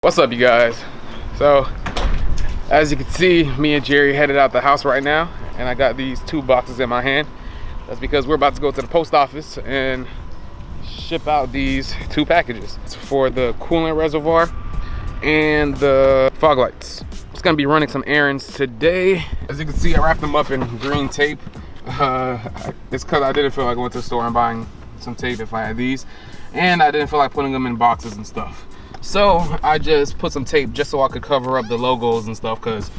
What's up, you guys? So as you can see, me and Jerry headed out the house right now, and I got these two boxes in my hand. That's because we're about to go to the post office and ship out these two packages. It's for the coolant reservoir and the fog lights. Just gonna be running some errands today. As you can see, I wrapped them up in green tape. It's because I didn't feel like going to the store and buying some tape if I had these, and I didn't feel like putting them in boxes and stuff. So I just put some tape just so I could cover up the logos and stuff, because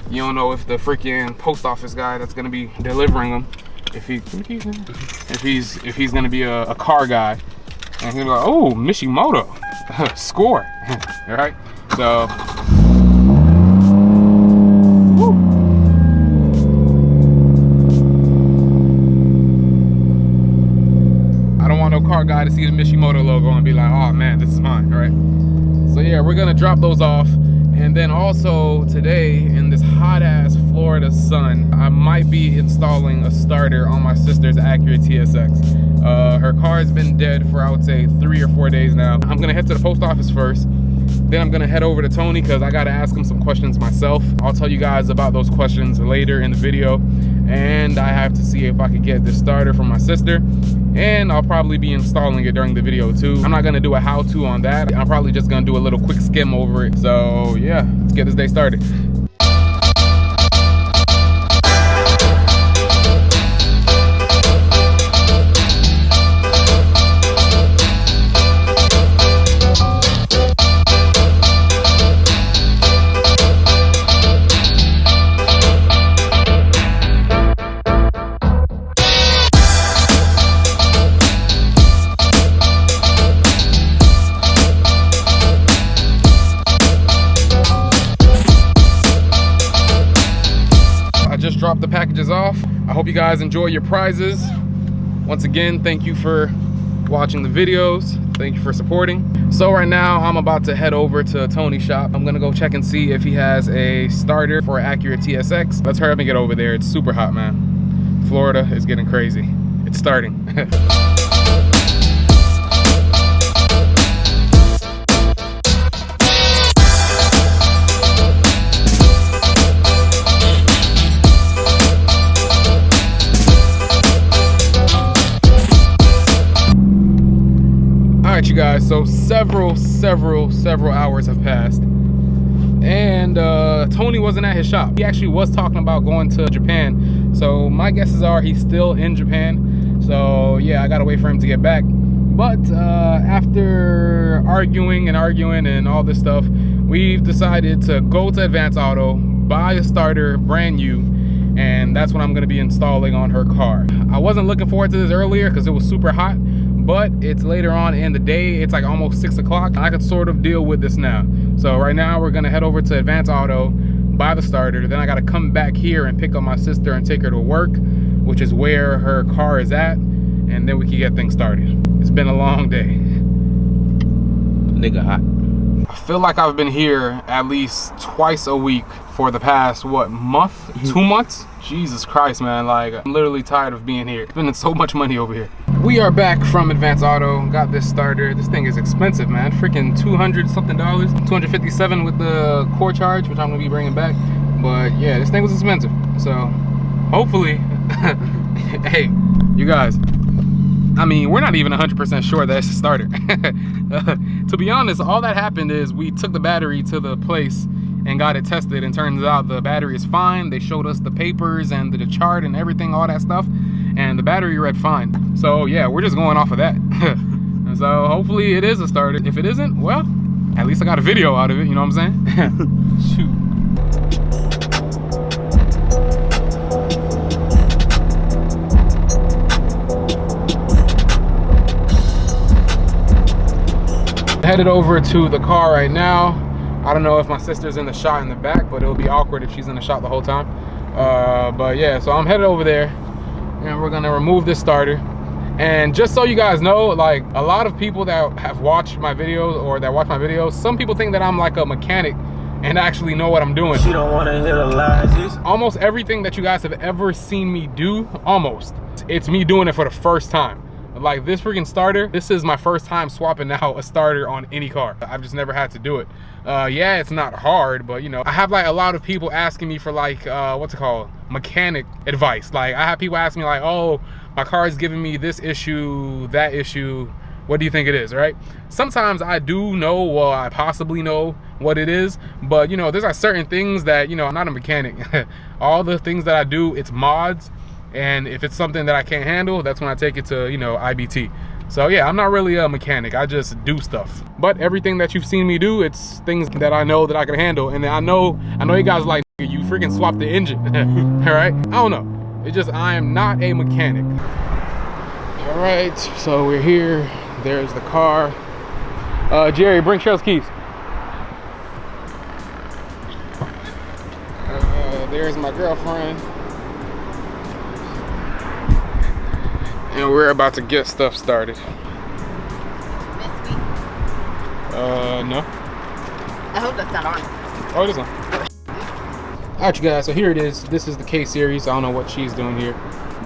you don't know if the freaking post office guy that's gonna be delivering them, if he's gonna be a car guy, and he'll be like, oh, Mishimoto, score. All right, so woo. I don't want no car guy to see the Mishimoto logo and be like, oh man, this is mine. All right. So yeah, we're gonna drop those off, and then also today in this hot ass Florida sun, I might be installing a starter on my sister's Acura TSX. Her car has been dead for, I would say, 3 or 4 days now. I'm gonna head to the post office first, then I'm gonna head over to Tony because I gotta ask him some questions myself. I'll tell you guys about those questions later in the video, and I have to see if I could get this starter from my sister, and I'll probably be installing it during the video too. I'm not gonna do a how-to on that. I'm probably just gonna do a little quick skim over it. So yeah, let's get this day started. Drop the packages off. I hope you guys enjoy your prizes. Once again, thank you for watching the videos. Thank you for supporting. So right now I'm about to head over to Tony's shop. I'm gonna go check and see if he has a starter for Acura TSX. Let's hurry up and get over there. It's super hot, man. Florida is getting crazy. It's starting. You guys, so several hours have passed, and Tony wasn't at his shop. He actually was talking about going to Japan, so my guesses are he's still in Japan. So yeah, I gotta wait for him to get back. But after arguing and all this stuff, we've decided to go to Advance Auto, buy a starter brand new, and that's what I'm gonna be installing on her car. I wasn't looking forward to this earlier because it was super hot, but it's later on in the day. It's like almost 6 o'clock. I can sort of deal with this now. So right now we're gonna head over to Advance Auto, buy the starter. Then I gotta come back here and pick up my sister and take her to work, which is where her car is at, and then we can get things started. It's been a long day. Nigga hot. I feel like I've been here at least twice a week for the past, what, month? 2 months? Jesus Christ, man, like, I'm literally tired of being here. Spending so much money over here. We are back from Advance Auto, got this starter. This thing is expensive, man. Freaking $200 something, $257 with the core charge, which I'm gonna be bringing back. But yeah, this thing was expensive. So hopefully, hey, you guys, I mean, we're not even 100% sure that it's a starter. To be honest, all that happened is we took the battery to the place and got it tested, and turns out the battery is fine. They showed us the papers and the chart and everything, all that stuff, and the battery read fine. So yeah, we're just going off of that. And so hopefully it is a starter. If it isn't, well, at least I got a video out of it, you know what I'm saying? Shoot. Headed over to the car right now. I don't know if my sister's in the shot in the back, but it'll be awkward if she's in the shot the whole time. But yeah, so I'm headed over there, and we're gonna remove this starter. And just so you guys know, like, a lot of people that have watched my videos or that watch my videos, some people think that I'm like a mechanic and actually know what I'm doing. She don't want to hear the lies. Almost everything that you guys have ever seen me do, almost, it's me doing it for the first time. Like this freaking starter, this is my first time swapping out a starter on any car. I've just never had to do it. Yeah, it's not hard, but you know, I have like a lot of people asking me for like, what's it called? Mechanic advice. Like I have people asking me like, oh, my car is giving me this issue, that issue. What do you think it is, right? Sometimes I do know, well, I possibly know what it is, but you know, there's like certain things that, you know, I'm not a mechanic. All the things that I do, it's mods. And if it's something that I can't handle, that's when I take it to, you know, IBT. So yeah, I'm not really a mechanic. I just do stuff. But everything that you've seen me do, it's things that I know that I can handle. And then I know you guys like, you freaking swapped the engine, all right? I don't know. It's just, I am not a mechanic. All right, so we're here. There's the car. Jerry, bring Cheryl's keys. There's my girlfriend. And we're about to get stuff started. Miss me? No. I hope that's not on. Oh, it is on. Alright, you guys, so here it is. This is the K series. I don't know what she's doing here,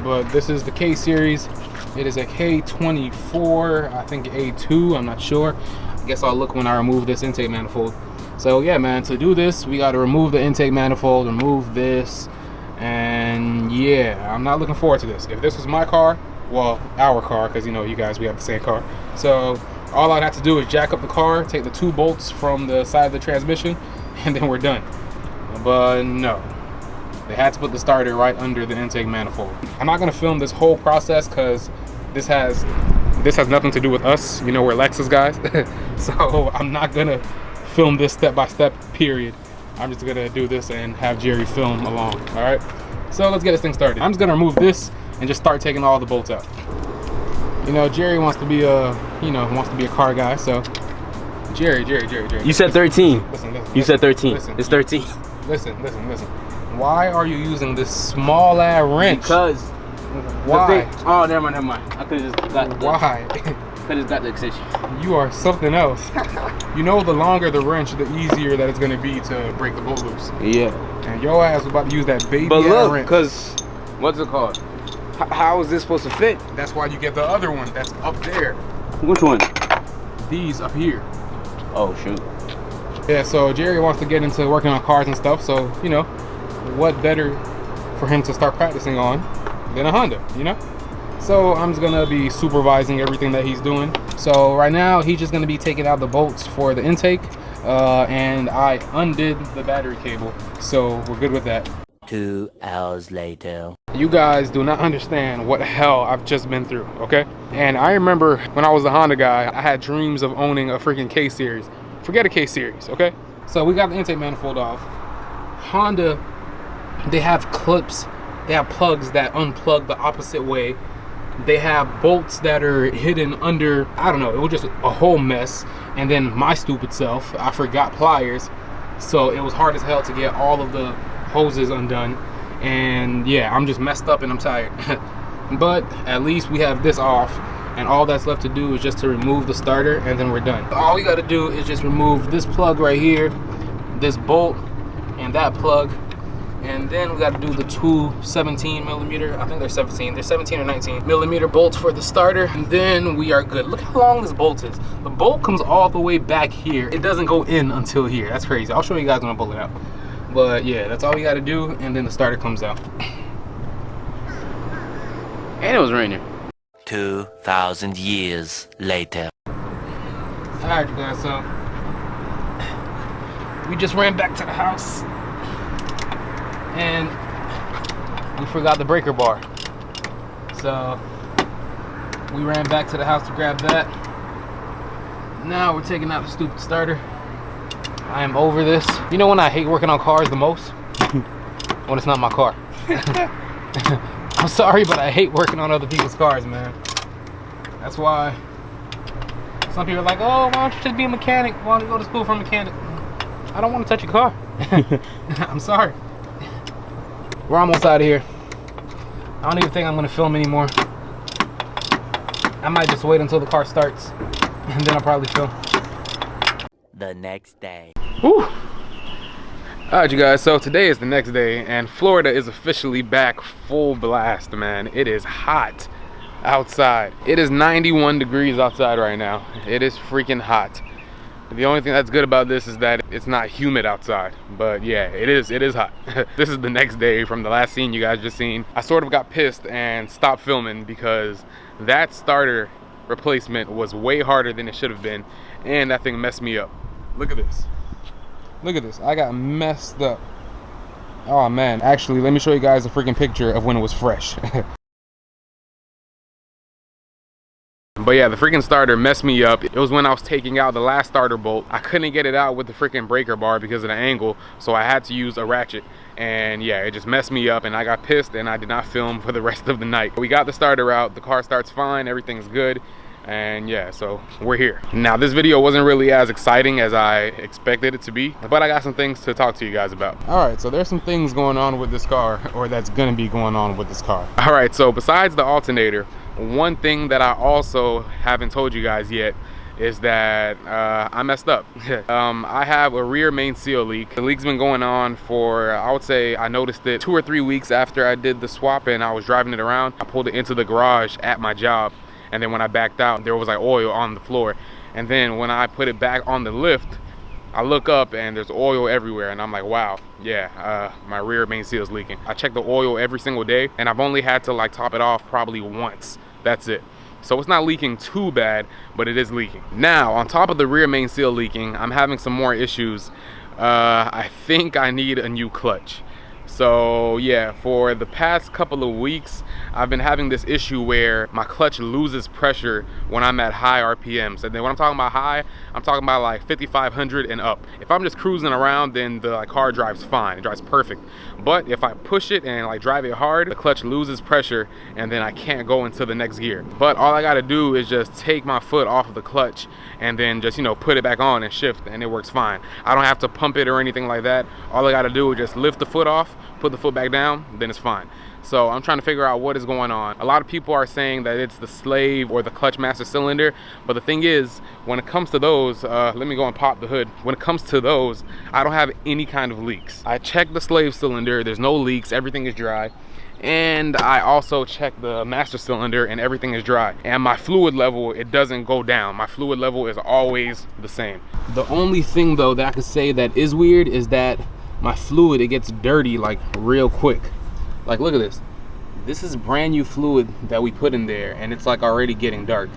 but this is the K series. It is a K24, I think A2, I'm not sure. I guess I'll look when I remove this intake manifold. So yeah, man, to do this, we got to remove the intake manifold, remove this, and yeah, I'm not looking forward to this. If this was my car, well, our car, because you know, you guys, we have the same car. So all I'd have to do is jack up the car, take the 2 bolts from the side of the transmission, and then we're done. But no, they had to put the starter right under the intake manifold. I'm not gonna film this whole process because this has nothing to do with us. You know, we're Lexus guys. So I'm not gonna film this step-by-step, period. I'm just gonna do this and have Jerry film along, all right? So let's get this thing started. I'm just gonna remove this and just start taking all the bolts out. You know, Jerry wants to be a car guy, so Jerry. You said 13. Listen, you said 13. Listen, it's 13. Listen. Why are you using this small ass wrench? Because why? Oh, never mind. I could have just got the, why? Could have got the extension. You are something else. You know, the longer the wrench, the easier that it's gonna be to break the bolt loose. Yeah. And your ass was about to use that baby but look, wrench. because what's it called? How is this supposed to fit? That's why you get the other one that's up there. Which one? These up here. Oh shoot. Yeah, so Jerry wants to get into working on cars and stuff, so you know, what better for him to start practicing on than a Honda, you know? So I'm just gonna be supervising everything that he's doing. So right now he's just gonna be taking out the bolts for the intake, and I undid the battery cable, so we're good with that. 2 hours later. You guys do not understand what hell I've just been through, okay? And I remember when I was a Honda guy, I had dreams of owning a freaking K series. Forget a K series, okay? So we got the intake manifold off. Honda, they have clips, they have plugs that unplug the opposite way. They have bolts that are hidden under, I don't know, it was just a whole mess. And then my stupid self, I forgot pliers. So it was hard as hell to get all of the hoses undone. And yeah, I'm just messed up and I'm tired. But at least we have this off. And all that's left to do is just to remove the starter and then we're done. All we gotta do is just remove this plug right here, this bolt, and that plug. And then we gotta do the 2 17 millimeter, I think they're 17 or 19 millimeter bolts for the starter. And then we are good. Look how long this bolt is. The bolt comes all the way back here. It doesn't go in until here. That's crazy. I'll show you guys when I pull it out. But yeah, that's all we gotta do. And then the starter comes out. And it was raining. 2,000 years later. Alright, you guys, so we just ran back to the house and we forgot the breaker bar. So we ran back to the house to grab that. Now we're taking out the stupid starter. I am over this. You know when I hate working on cars the most? When it's not my car. I'm sorry, but I hate working on other people's cars, man. That's why some people are like, oh, why don't you just be a mechanic? Why don't you go to school for a mechanic? I don't want to touch your car. I'm sorry. We're almost out of here. I don't even think I'm going to film anymore. I might just wait until the car starts, and then I'll probably film. The next day. Whew. Alright, you guys, so today is the next day and Florida is officially back full blast, man. It is hot. outside. It is 91 degrees outside right now. It is freaking hot. The only thing that's good about this is that it's not humid outside, but yeah, it is hot. This is the next day from the last scene you guys just seen. I sort of got pissed and stopped filming because that starter replacement was way harder than it should have been, and that thing messed me up. Look at this. Look at this. I got messed up. Oh man, actually, let me show you guys a freaking picture of when it was fresh. But yeah, the freaking starter messed me up. It was when I was taking out the last starter bolt. I couldn't get it out with the freaking breaker bar because of the angle, so I had to use a ratchet. And yeah, it just messed me up and I got pissed and I did not film for the rest of the night. We got the starter out, the car starts fine, everything's good. And yeah, so we're here. Now, this video wasn't really as exciting as I expected it to be, but I got some things to talk to you guys about. All right, so there's some things going on with this car, or that's gonna be going on with this car. All right, so besides the alternator, one thing that I also haven't told you guys yet is that I messed up. I have a rear main seal leak. The leak's been going on for, I would say, I noticed it 2 or 3 weeks after I did the swap and I was driving it around. I pulled it into the garage at my job, and then when I backed out, there was like oil on the floor. And then when I put it back on the lift, I look up and there's oil everywhere, and I'm like, wow, yeah, my rear main seal is leaking. I check the oil every single day, and I've only had to like top it off probably once. That's it. So it's not leaking too bad, but it is leaking. Now, on top of the rear main seal leaking, I'm having some more issues. I think I need a new clutch. So yeah, for the past couple of weeks, I've been having this issue where my clutch loses pressure when I'm at high RPMs. And then when I'm talking about high, I'm talking about like 5,500 and up. If I'm just cruising around, then the car drives fine, it drives perfect. But if I push it and like drive it hard, the clutch loses pressure and then I can't go into the next gear. But all I gotta do is just take my foot off of the clutch and then just, you know, put it back on and shift, and it works fine. I don't have to pump it or anything like that. All I gotta do is just lift the foot off, put the foot back down, then it's fine. So I'm trying to figure out what is going on. A lot of people are saying that it's the slave or the clutch master cylinder, but the thing is, when it comes to those, let me go and pop the hood. When it comes to those, I don't have any kind of leaks. I checked the slave cylinder, there's no leaks, everything is dry. And I also checked the master cylinder and everything is dry. And my fluid level, it doesn't go down. My fluid level is always the same. The only thing though that I could say that is weird is that my fluid, it gets dirty like real quick. Like, look at this. This is brand new fluid that we put in there and it's like already getting dark.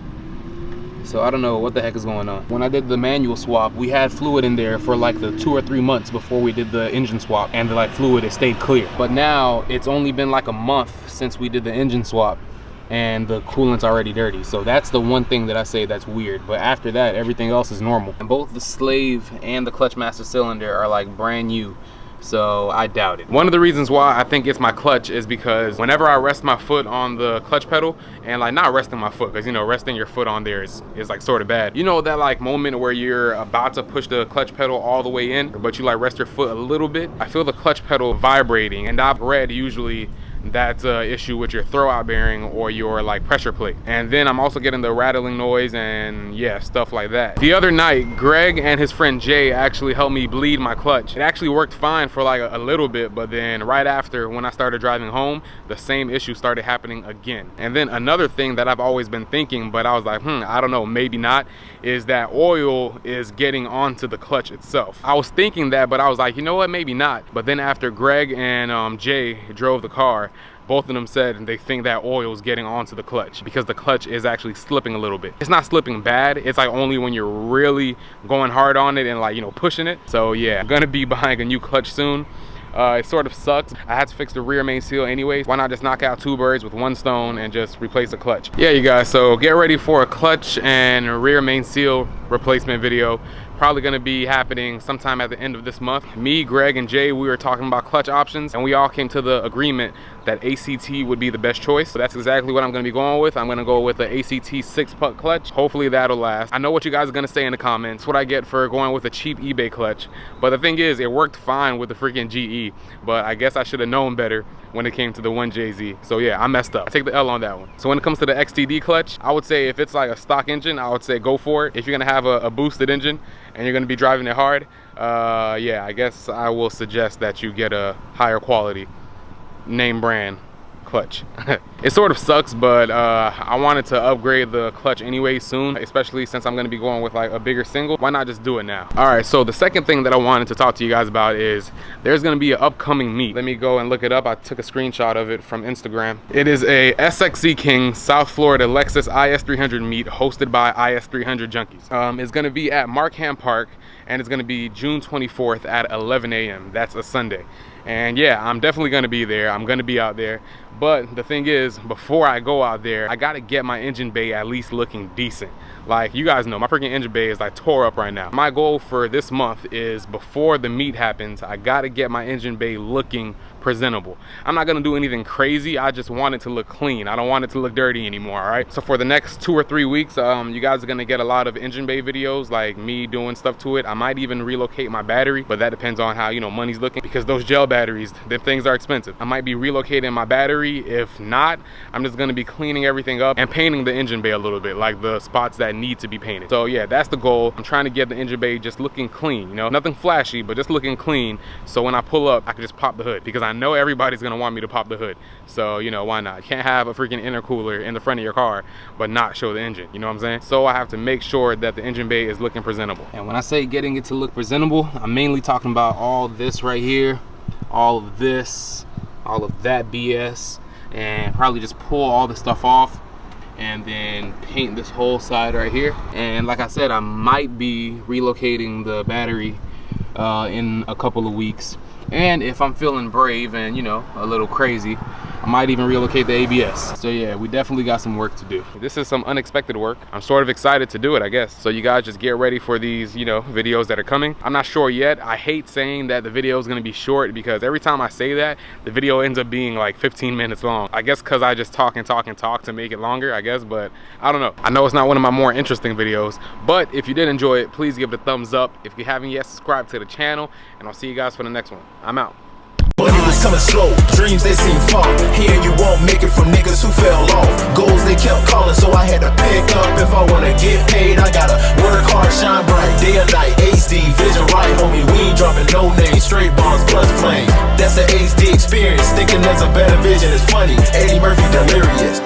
So I don't know what the heck is going on. When I did the manual swap, we had fluid in there for like the 2 or 3 months before we did the engine swap, and the like fluid, it stayed clear. But now it's only been like a month since we did the engine swap and the coolant's already dirty. So that's the one thing that I say that's weird. But after that, everything else is normal. And both the slave and the clutch master cylinder are like brand new. So I doubt it. One of the reasons why I think it's my clutch is because whenever I rest my foot on the clutch pedal, and like not resting my foot, because you know, resting your foot on there is like sort of bad. You know that like moment where you're about to push the clutch pedal all the way in, but you like rest your foot a little bit? I feel the clutch pedal vibrating, and I've read usually that's an issue with your throwout bearing or your like pressure plate. And then I'm also getting the rattling noise and yeah, stuff like that. The other night, Greg and his friend Jay actually helped me bleed my clutch. It actually worked fine for like a little bit, but then right after, when I started driving home, the same issue started happening again. And then another thing that I've always been thinking, but I was like, I don't know, maybe not, is that oil is getting onto the clutch itself. I was thinking that, but I was like, you know what, maybe not. But then after Greg and Jay drove the car, both of them said they think that oil is getting onto the clutch because the clutch is actually slipping a little bit. It's not slipping bad, it's like only when you're really going hard on it and like, you know, pushing it. So yeah, I'm gonna be buying a new clutch soon. It sort of sucks. I had to fix the rear main seal anyways. Why not just knock out 2 birds with 1 stone and just replace the clutch? Yeah, you guys, so get ready for a clutch and rear main seal replacement video. Probably gonna be happening sometime at the end of this month. Me, Greg, and Jay, we were talking about clutch options, and we all came to the agreement that ACT would be the best choice. So that's exactly what I'm gonna be going with. I'm gonna go with the ACT 6-puck clutch. Hopefully that'll last. I know what you guys are gonna say in the comments. What I get for going with a cheap eBay clutch. But the thing is, it worked fine with the freaking GE, but I guess I should have known better when it came to the 1JZ. So yeah, I messed up. I take the L on that one. So when it comes to the XTD clutch, I would say if it's like a stock engine, I would say go for it. If you're gonna have a boosted engine and you're gonna be driving it hard, yeah, I guess I will suggest that you get a higher quality name brand clutch. It sort of sucks, but I wanted to upgrade the clutch anyway soon, especially since I'm gonna be going with like a bigger single. Why not just do it now? All right, so the second thing that I wanted to talk to you guys about is there's gonna be an upcoming meet. Let me go and look it up. I took a screenshot of it from Instagram. It is a SXC King South Florida Lexus IS300 meet hosted by IS300 Junkies. It's gonna be at Markham Park, and it's gonna be June 24th at 11 a.m. That's a Sunday. And yeah, I'm definitely gonna be there. I'm gonna be out there. But the thing is, before I go out there, I gotta get my engine bay at least looking decent. Like, you guys know, my freaking engine bay is like tore up right now. My goal for this month is, before the meet happens, I gotta get my engine bay looking presentable. I'm not gonna do anything crazy. I just want it to look clean. I don't want it to look dirty anymore, all right? So for the next 2 or 3 weeks, you guys are gonna get a lot of engine bay videos, like me doing stuff to it. I might even relocate my battery, but that depends on how, you know, money's looking, because those gel batteries, them things are expensive. I might be relocating my battery. If not, I'm just gonna be cleaning everything up and painting the engine bay a little bit, like the spots that need to be painted. So yeah, that's the goal. I'm trying to get the engine bay just looking clean, you know, nothing flashy, but just looking clean, so when I pull up, I can just pop the hood, because I know everybody's gonna want me to pop the hood. So, you know, why not? You can't have a freaking intercooler in the front of your car but not show the engine, you know what I'm saying? So I have to make sure that the engine bay is looking presentable. And when I say getting it to look presentable, I'm mainly talking about all this right here, all of this, all of that BS, and probably just pull all the stuff off and then paint this whole side right here. And like I said, I might be relocating the battery in a couple of weeks. And if I'm feeling brave and, you know, a little crazy, I might even relocate the ABS. So yeah, we definitely got some work to do. This is some unexpected work. I'm sort of excited to do it, I guess. So you guys just get ready for these, you know, videos that are coming. I'm not sure yet. I hate saying that the video is gonna be short, because every time I say that, the video ends up being like 15 minutes long. I guess because I just talk and talk and talk to make it longer, I guess, but I don't know. I know it's not one of my more interesting videos, but if you did enjoy it, please give it a thumbs up. If you haven't yet, subscribe to the channel, and I'll see you guys for the next one. I'm out. But it was coming slow, dreams they seem far. Here you won't make it from niggas who fell off. Goals they kept calling, so I had to pick up. If I wanna get paid, I gotta work hard, shine bright, day or night. HD, vision right, homie, we ain't dropping no names. Straight bombs plus flame, that's the HD experience. Thinking there's a better vision is funny, Eddie Murphy delirious.